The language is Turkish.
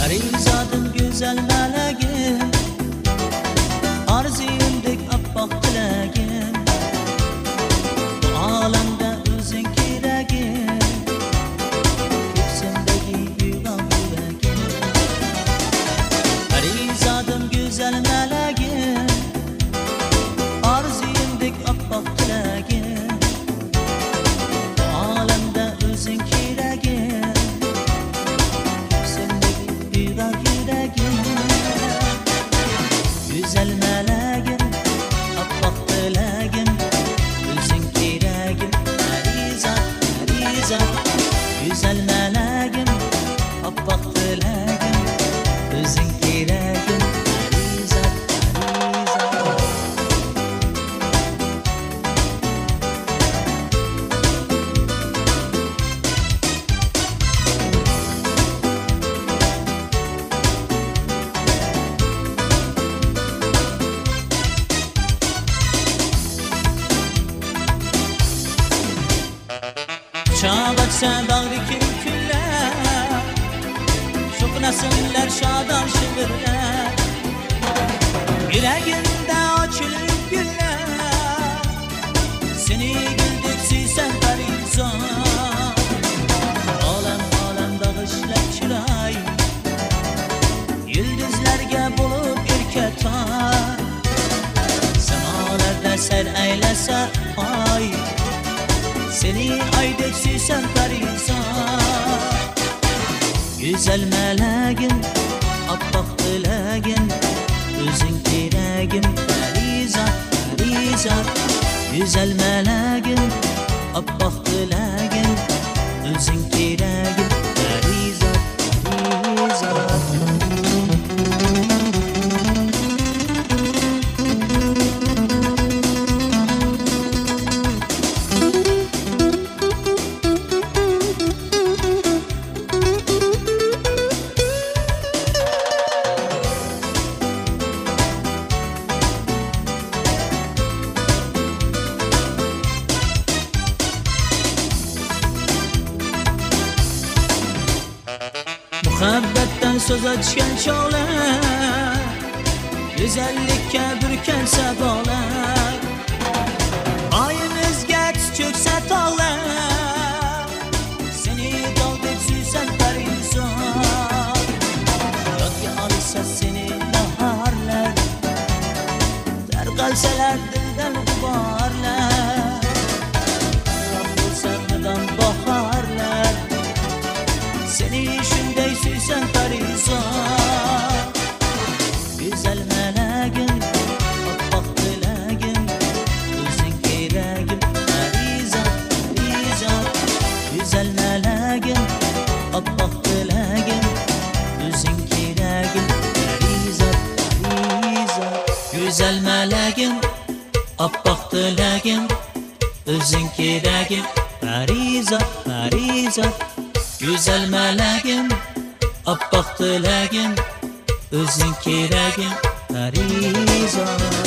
Arizadım güzel meleğim, arzuyumdek appak dilegim. Bu alemde özün keregim, köksimdeki yuvan yüreğim. Arizadım güzel meleğim, arzuyumdek appak dilegim. Bu alemde özün keregim, güzel meleğim, appak dilegim, özün keregim, Arizat, Arizat. Güzel meleğim, appak dilegim, özün keregim, Arizat, Arizat. Çağatsa bağrıki küller, şoknasınlar şadan şıvırlar. Yüreğimde açılır güller, seni güldük süysen parizan. Alem alem bağışlar çıray, yıldızlarga bulup ürketar. Semalarda ser eylese ay, seni aydek süysen parizan. Güzel meleğim, appak dilegim, özün keregim, Arizat, Arizat. Güzel meleğim, appak dilegim, özün keregim, Arizat, Arizat. Muhabbetten söz açken çağlar, güzellikке bürken sadolar. Ayımızga çökse tağlar, seni daldık süysen parizan. Yodga alsa seni baharlar, tarqalsalar dildan g'uborlar. Bo'lsa baharlar, seni shunday süysen parizan. Güzel meleğim, appak dilegim, özün keregim, Arizat, Arizat. Güzel meleğim, appak dilegim, özün keregim, Arizat, Arizat. Güzel meleğim, appak dilegim, özün keregim, Arizat, Arizat. Güzel meleğim, appak dilegim, özün keregim, Arizat.